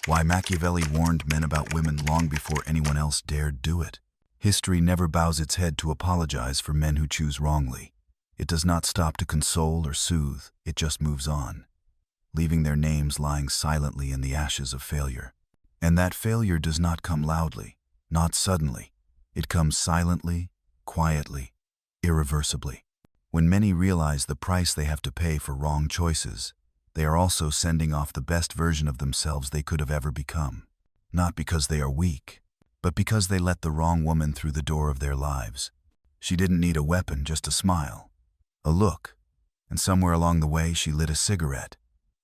Why Machiavelli warned men about women long before anyone else dared do it. History never bows its head to apologize for men who choose wrongly. It does not stop to console or soothe, it just moves on, leaving their names lying silently in the ashes of failure. And that failure does not come loudly, not suddenly. It comes silently, quietly, irreversibly. When many realize the price they have to pay for wrong choices, they are also sending off the best version of themselves they could have ever become. Not because they are weak, but because they let the wrong woman through the door of their lives. She didn't need a weapon, just a smile, a look, and somewhere along the way she lit a cigarette,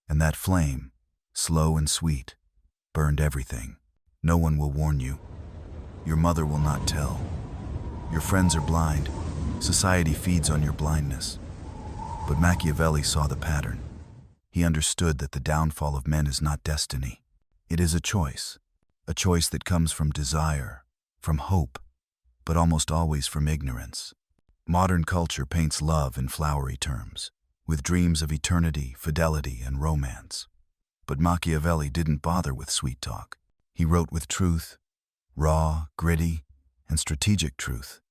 and that flame, slow and sweet, burned everything. No one will warn you. Your mother will not tell. Your friends are blind. Society feeds on your blindness. But Machiavelli saw the pattern. He understood that the downfall of men is not destiny. It is a choice that comes from desire, from hope, but almost always from ignorance. Modern culture paints love in flowery terms, with dreams of eternity, fidelity, and romance. But Machiavelli didn't bother with sweet talk. He wrote with truth, raw, gritty, and strategic truth.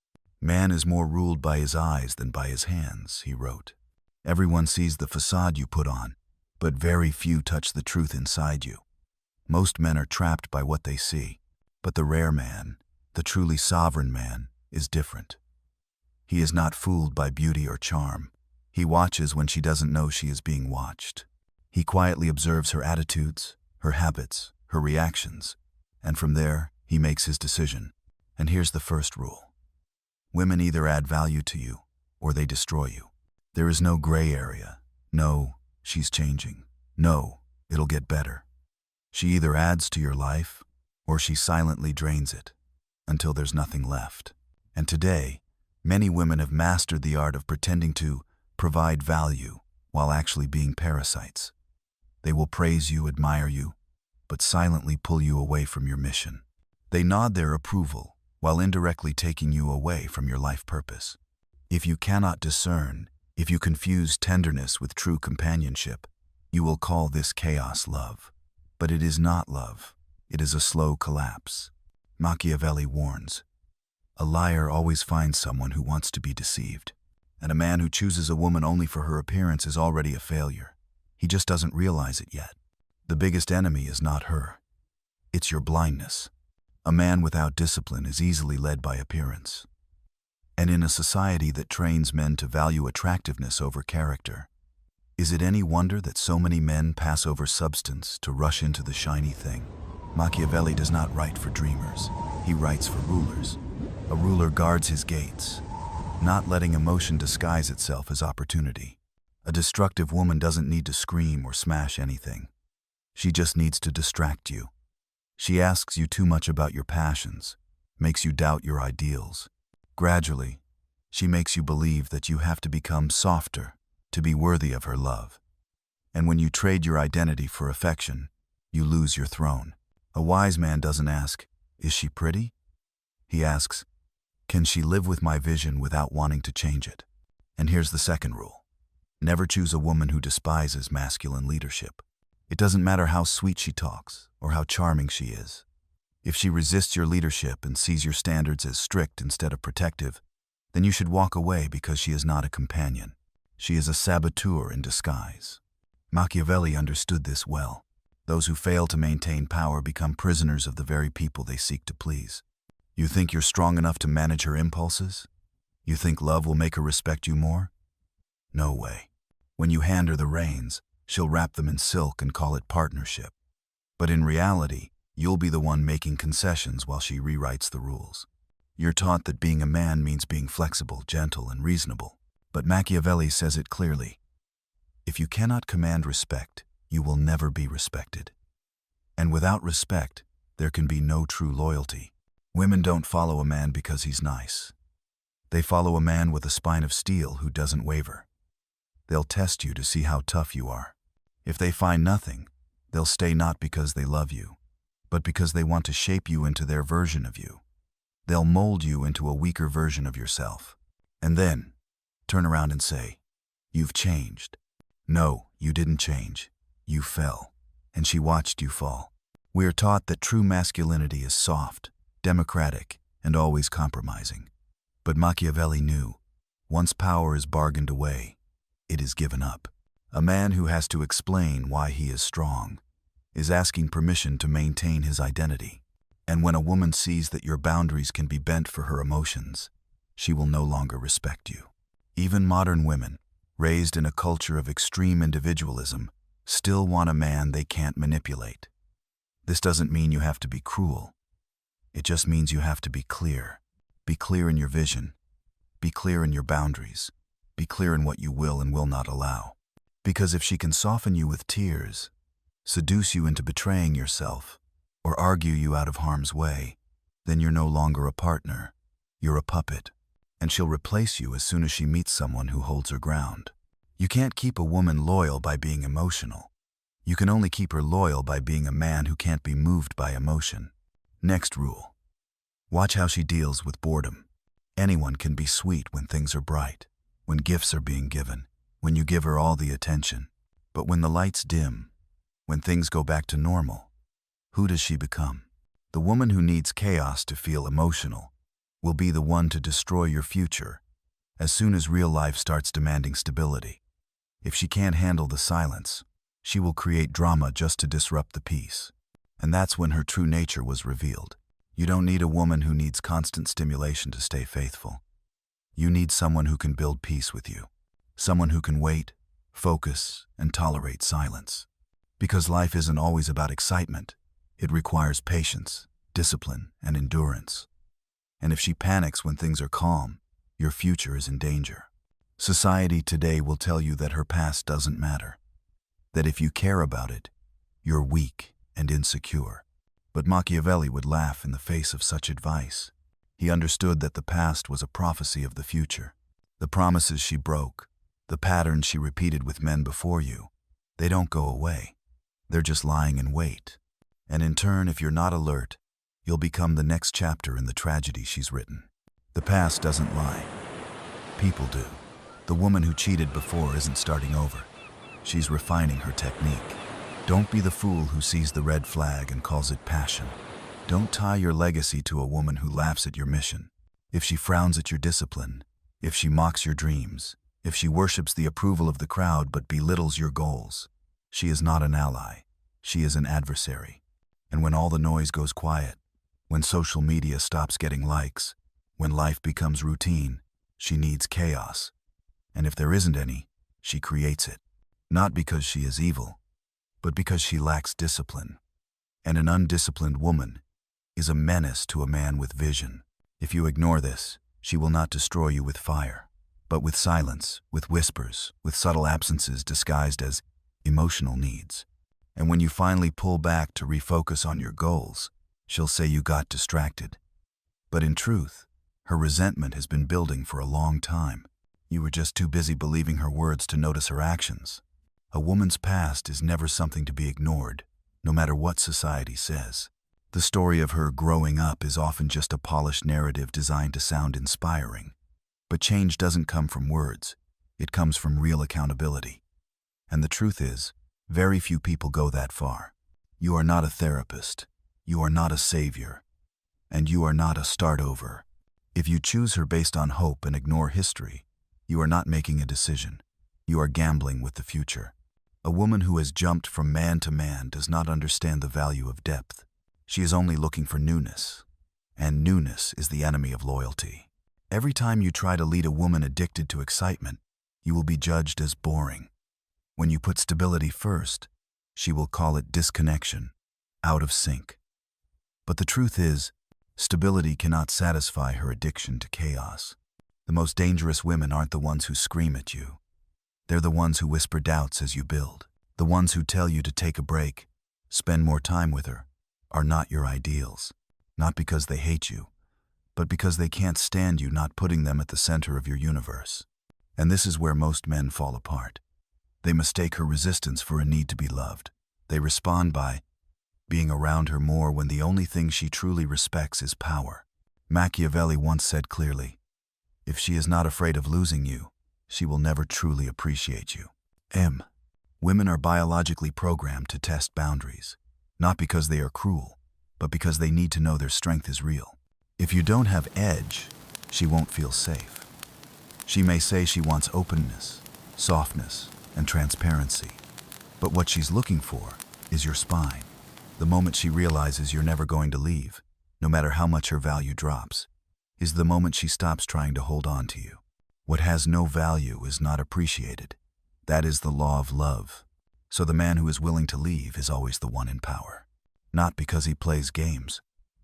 Man is more ruled by his eyes than by his hands, he wrote. Everyone sees the facade you put on, but very few touch the truth inside you. Most men are trapped by what they see, but the rare man, the truly sovereign man, is different. He is not fooled by beauty or charm. He watches when she doesn't know she is being watched. He quietly observes her attitudes, her habits, her reactions, and from there, he makes his decision. And here's the first rule. Women either add value to you, or they destroy you. There is no gray area. No, she's changing. No, it'll get better. She either adds to your life, or she silently drains it, until there's nothing left. And today, many women have mastered the art of pretending to provide value while actually being parasites. They will praise you, admire you, but silently pull you away from your mission. They nod their approval while indirectly taking you away from your life purpose. If you cannot discern, if you confuse tenderness with true companionship, you will call this chaos love. But it is not love. It is a slow collapse. Machiavelli warns, a liar always finds someone who wants to be deceived, and a man who chooses a woman only for her appearance is already a failure. He just doesn't realize it yet. The biggest enemy is not her. It's your blindness. A man without discipline is easily led by appearance. And in a society that trains men to value attractiveness over character, is it any wonder that so many men pass over substance to rush into the shiny thing? Machiavelli does not write for dreamers. He writes for rulers. A ruler guards his gates, not letting emotion disguise itself as opportunity. A destructive woman doesn't need to scream or smash anything. She just needs to distract you. She asks you too much about your passions, makes you doubt your ideals. Gradually, she makes you believe that you have to become softer to be worthy of her love. And when you trade your identity for affection, you lose your throne. A wise man doesn't ask, is she pretty? He asks, can she live with my vision without wanting to change it? And here's the second rule. Never choose a woman who despises masculine leadership. It doesn't matter how sweet she talks or how charming she is. If she resists your leadership and sees your standards as strict instead of protective, then you should walk away because she is not a companion. She is a saboteur in disguise. Machiavelli understood this well. Those who fail to maintain power become prisoners of the very people they seek to please. You think you're strong enough to manage her impulses? You think love will make her respect you more? No way. When you hand her the reins, she'll wrap them in silk and call it partnership. But in reality, you'll be the one making concessions while she rewrites the rules. You're taught that being a man means being flexible, gentle, and reasonable. But Machiavelli says it clearly. If you cannot command respect, you will never be respected. And without respect, there can be no true loyalty. Women don't follow a man because he's nice. They follow a man with a spine of steel who doesn't waver. They'll test you to see how tough you are. If they find nothing, they'll stay not because they love you, but because they want to shape you into their version of you. They'll mold you into a weaker version of yourself. And then, turn around and say, you've changed. No, you didn't change. You fell. And she watched you fall. We are taught that true masculinity is soft, democratic, and always compromising. But Machiavelli knew, once power is bargained away, it is given up. A man who has to explain why he is strong is asking permission to maintain his identity. And when a woman sees that your boundaries can be bent for her emotions, she will no longer respect you. Even modern women, raised in a culture of extreme individualism, still want a man they can't manipulate. This doesn't mean you have to be cruel. It just means you have to be clear. Be clear in your vision. Be clear in your boundaries. Be clear in what you will and will not allow. Because if she can soften you with tears, seduce you into betraying yourself, or argue you out of harm's way, then you're no longer a partner. You're a puppet. And she'll replace you as soon as she meets someone who holds her ground. You can't keep a woman loyal by being emotional. You can only keep her loyal by being a man who can't be moved by emotion. Next rule. Watch how she deals with boredom. Anyone can be sweet when things are bright, when gifts are being given, when you give her all the attention. But when the lights dim, when things go back to normal, who does she become? The woman who needs chaos to feel emotional will be the one to destroy your future as soon as real life starts demanding stability. If she can't handle the silence, she will create drama just to disrupt the peace. And that's when her true nature was revealed. You don't need a woman who needs constant stimulation to stay faithful. You need someone who can build peace with you. Someone who can wait, focus, and tolerate silence. Because life isn't always about excitement. It requires patience, discipline, and endurance. And if she panics when things are calm, your future is in danger. Society today will tell you that her past doesn't matter. That if you care about it, you're weak and insecure. But Machiavelli would laugh in the face of such advice. He understood that the past was a prophecy of the future. The promises she broke, the patterns she repeated with men before you, they don't go away. They're just lying in wait. And in turn, if you're not alert, you'll become the next chapter in the tragedy she's written. The past doesn't lie. People do. The woman who cheated before isn't starting over. She's refining her technique. Don't be the fool who sees the red flag and calls it passion. Don't tie your legacy to a woman who laughs at your mission. If she frowns at your discipline, if she mocks your dreams, if she worships the approval of the crowd but belittles your goals, she is not an ally. She is an adversary. And when all the noise goes quiet, when social media stops getting likes, when life becomes routine, she needs chaos. And if there isn't any, she creates it. Not because she is evil, but because she lacks discipline. And an undisciplined woman is a menace to a man with vision. If you ignore this, she will not destroy you with fire, but with silence, with whispers, with subtle absences disguised as emotional needs. And when you finally pull back to refocus on your goals, she'll say you got distracted. But in truth, her resentment has been building for a long time. You were just too busy believing her words to notice her actions. A woman's past is never something to be ignored, no matter what society says. The story of her growing up is often just a polished narrative designed to sound inspiring. But change doesn't come from words. It comes from real accountability. And the truth is, very few people go that far. You are not a therapist. You are not a savior. And you are not a start over. If you choose her based on hope and ignore history, you are not making a decision. You are gambling with the future. A woman who has jumped from man to man does not understand the value of depth. She is only looking for newness. And newness is the enemy of loyalty. Every time you try to lead a woman addicted to excitement, you will be judged as boring. When you put stability first, she will call it disconnection, out of sync. But the truth is, stability cannot satisfy her addiction to chaos. The most dangerous women aren't the ones who scream at you. They're the ones who whisper doubts as you build. The ones who tell you to take a break, spend more time with her, are not your ideals. Not because they hate you, but because they can't stand you not putting them at the center of your universe. And this is where most men fall apart. They mistake her resistance for a need to be loved. They respond by being around her more when the only thing she truly respects is power. Machiavelli once said clearly, "If she is not afraid of losing you, she will never truly appreciate you." Women are biologically programmed to test boundaries. not because they are cruel, but because they need to know their strength is real. If you don't have edge, she won't feel safe. She may say she wants openness, softness, and transparency, but what she's looking for is your spine. The moment she realizes you're never going to leave, no matter how much her value drops, is the moment she stops trying to hold on to you. What has no value is not appreciated. That is the law of love. So the man who is willing to leave is always the one in power. Not because he plays games,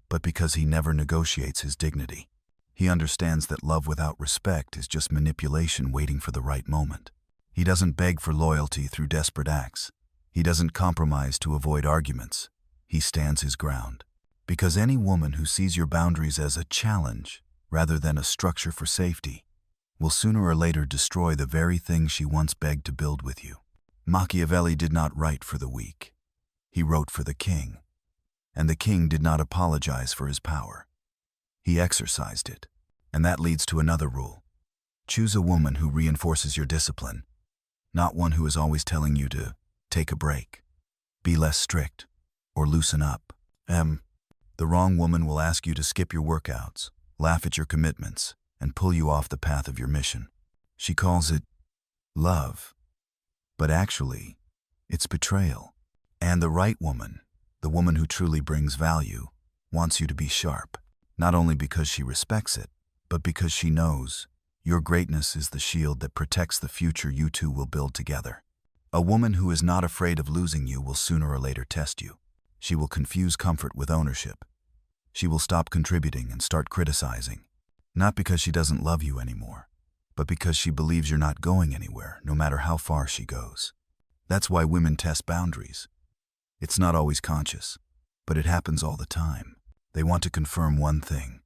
but because he never negotiates his dignity. He understands that love without respect is just manipulation waiting for the right moment. He doesn't beg for loyalty through desperate acts. He doesn't compromise to avoid arguments. He stands his ground. Because any woman who sees your boundaries as a challenge rather than a structure for safety will sooner or later destroy the very thing she once begged to build with you. Machiavelli did not write for the weak. He wrote for the king. And the king did not apologize for his power. He exercised it. And that leads to another rule. Choose a woman who reinforces your discipline, not one who is always telling you to take a break, be less strict, or loosen up. The wrong woman will ask you to skip your workouts, laugh at your commitments, and pull you off the path of your mission. She calls it love, but actually, it's betrayal. And the right woman, the woman who truly brings value, wants you to be sharp, not only because she respects it, but because she knows your greatness is the shield that protects the future you two will build together. A woman who is not afraid of losing you will sooner or later test you. She will confuse comfort with ownership. She will stop contributing and start criticizing, not because she doesn't love you anymore, but because she believes you're not going anywhere, no matter how far she goes. That's why women test boundaries. It's not always conscious, but it happens all the time. They want to confirm one thing.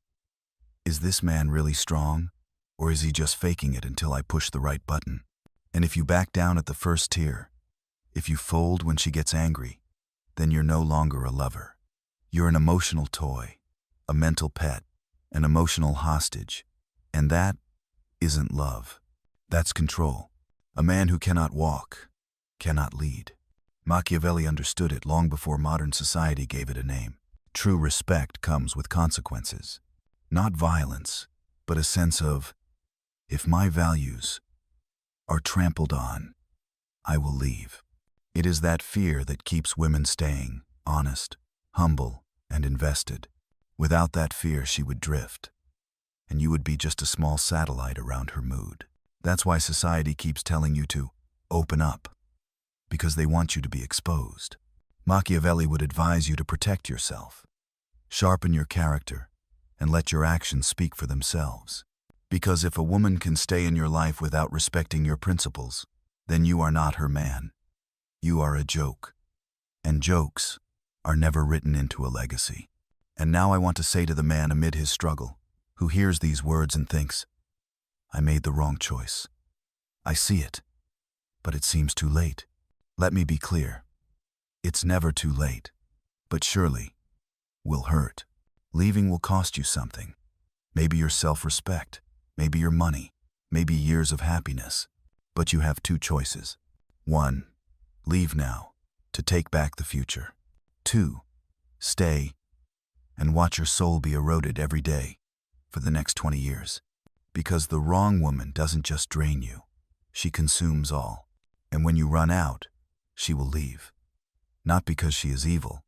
Is this man really strong, or is he just faking it until I push the right button? And if you back down at the first tier, if you fold when she gets angry, then you're no longer a lover. You're an emotional toy, a mental pet, an emotional hostage, and that isn't love. That's control. A man who cannot walk, cannot lead. Machiavelli understood it long before modern society gave it a name. True respect comes with consequences. Not violence, but a sense of, if my values are trampled on, I will leave. It is that fear that keeps women staying, honest, humble, and invested. Without that fear, she would drift, and you would be just a small satellite around her mood. That's why society keeps telling you to open up, because they want you to be exposed. Machiavelli would advise you to protect yourself, sharpen your character, and let your actions speak for themselves. Because if a woman can stay in your life without respecting your principles, then you are not her man. You are a joke. And jokes are never written into a legacy. And now I want to say to the man amid his struggle, who hears these words and thinks, I made the wrong choice. I see it, but it seems too late. Let me be clear. It's never too late, but surely will hurt. Leaving will cost you something. Maybe your self-respect, maybe your money, maybe years of happiness. But you have two choices. 1. Leave now, to take back the future. 2. Stay and watch your soul be eroded every day for the next 20 years. Because the wrong woman doesn't just drain you, she consumes all. And when you run out, she will leave. Not because she is evil,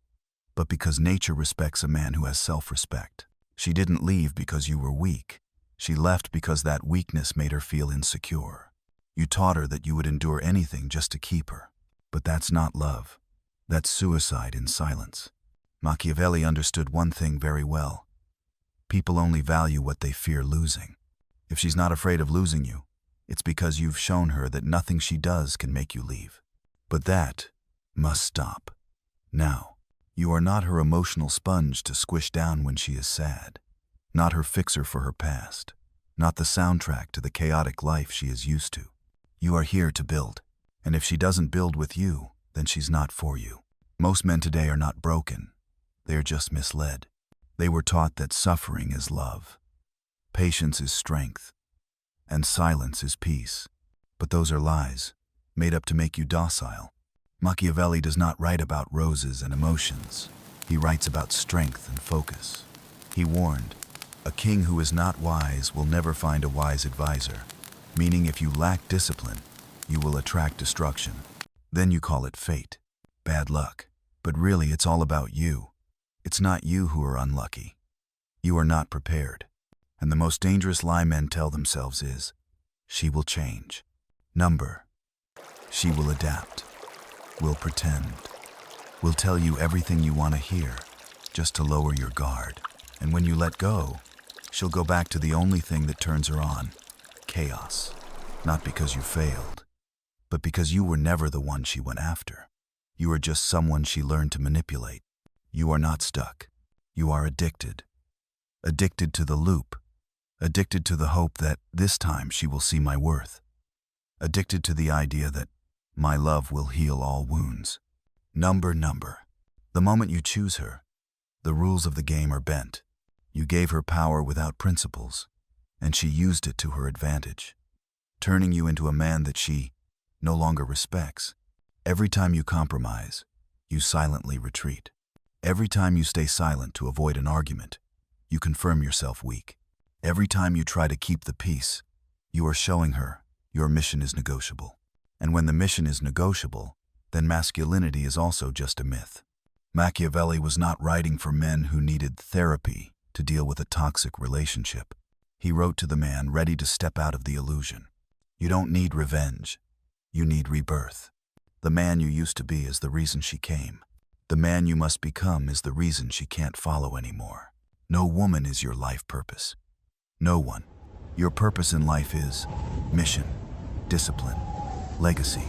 but because nature respects a man who has self-respect. She didn't leave because you were weak. She left because that weakness made her feel insecure. You taught her that you would endure anything just to keep her. But that's not love. That's suicide in silence. Machiavelli understood one thing very well. People only value what they fear losing. If she's not afraid of losing you, it's because you've shown her that nothing she does can make you leave. But that must stop. Now, you are not her emotional sponge to squish down when she is sad. Not her fixer for her past. Not the soundtrack to the chaotic life she is used to. You are here to build. And if she doesn't build with you, then she's not for you. Most men today are not broken. They are just misled. They were taught that suffering is love, patience is strength, and silence is peace. But those are lies, made up to make you docile. Machiavelli does not write about roses and emotions. He writes about strength and focus. He warned, "A king who is not wise will never find a wise advisor," meaning if you lack discipline, you will attract destruction. Then you call it fate, bad luck. But really, it's all about you. It's not you who are unlucky. You are not prepared. And the most dangerous lie men tell themselves is, "She will change." Number. She will adapt. Will pretend. Will tell you everything you want to hear, just to lower your guard. And when you let go, she'll go back to the only thing that turns her on, chaos. Not because you failed, but because you were never the one she went after. You are just someone she learned to manipulate. You are not stuck. You are addicted. Addicted to the loop. Addicted to the hope that this time she will see my worth. Addicted to the idea that my love will heal all wounds. Number. The moment you choose her, the rules of the game are bent. You gave her power without principles, and she used it to her advantage, turning you into a man that she no longer respects. Every time you compromise, you silently retreat. Every time you stay silent to avoid an argument, you confirm yourself weak. Every time you try to keep the peace, you are showing her your mission is negotiable. And when the mission is negotiable, then masculinity is also just a myth. Machiavelli was not writing for men who needed therapy to deal with a toxic relationship. He wrote to the man ready to step out of the illusion. You don't need revenge. You need rebirth. The man you used to be is the reason she came. The man you must become is the reason she can't follow anymore. No woman is your life purpose. No one. Your purpose in life is mission, discipline, legacy.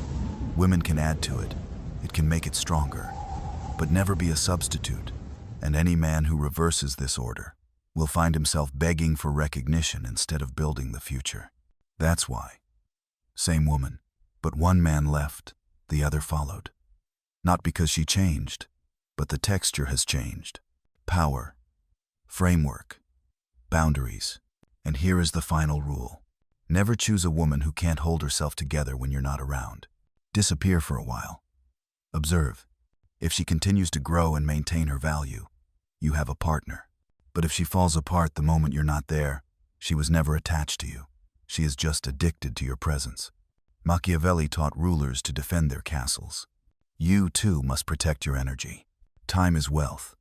Women can add to it. It can make it stronger, but never be a substitute. And any man who reverses this order will find himself begging for recognition instead of building the future. That's why. Same woman, but one man left, the other followed. Not because she changed, but the texture has changed. Power, framework, boundaries. And here is the final rule. Never choose a woman who can't hold herself together when you're not around. Disappear for a while. Observe. If she continues to grow and maintain her value, you have a partner. But if she falls apart the moment you're not there, she was never attached to you. She is just addicted to your presence. Machiavelli taught rulers to defend their castles. You, too, must protect your energy. Time is wealth.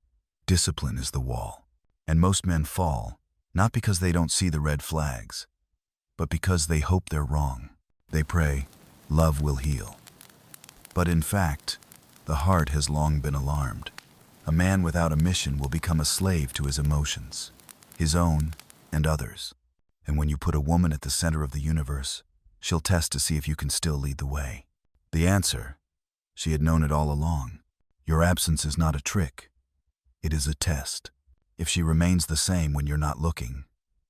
Discipline is the wall. And most men fall, not because they don't see the red flags, but because they hope they're wrong. They pray, love will heal. But in fact, the heart has long been alarmed. A man without a mission will become a slave to his emotions, his own and others. And when you put a woman at the center of the universe, she'll test to see if you can still lead the way. The answer, she had known it all along. Your absence is not a trick. It is a test. If she remains the same when you're not looking,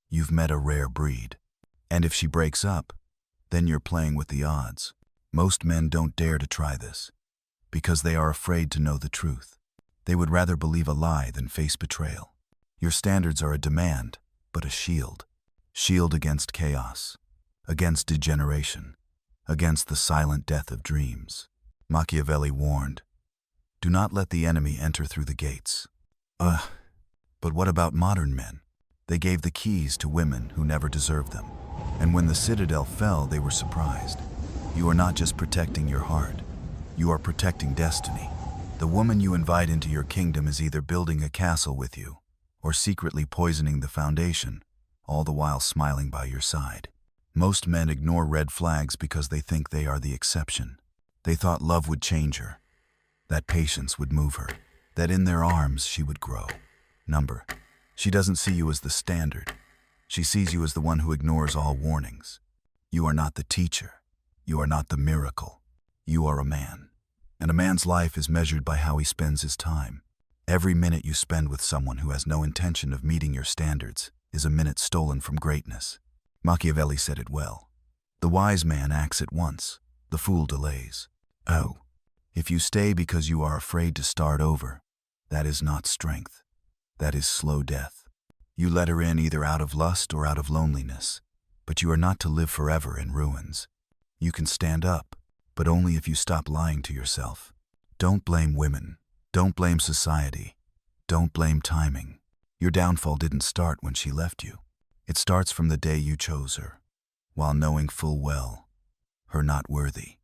you've met a rare breed. And if she breaks up, then you're playing with the odds. Most men don't dare to try this, because they are afraid to know the truth. They would rather believe a lie than face betrayal. Your standards are a demand, but a shield. Shield against chaos, against degeneration, against the silent death of dreams. Machiavelli warned, do not let the enemy enter through the gates. But what about modern men? They gave the keys to women who never deserved them. And when the citadel fell, they were surprised. You are not just protecting your heart. You are protecting destiny. The woman you invite into your kingdom is either building a castle with you or secretly poisoning the foundation, all the while smiling by your side. Most men ignore red flags because they think they are the exception. They thought love would change her, that patience would move her, that in their arms she would grow. Number. She doesn't see you as the standard. She sees you as the one who ignores all warnings. You are not the teacher. You are not the miracle. You are a man. And a man's life is measured by how he spends his time. Every minute you spend with someone who has no intention of meeting your standards is a minute stolen from greatness. Machiavelli said it well. The wise man acts at once. The fool delays. Oh, if you stay because you are afraid to start over, that is not strength. That is slow death. You let her in either out of lust or out of loneliness, but you are not to live forever in ruins. You can stand up, but only if you stop lying to yourself. Don't blame women. Don't blame society. Don't blame timing. Your downfall didn't start when she left you. It starts from the day you chose her, while knowing full well her not worthy.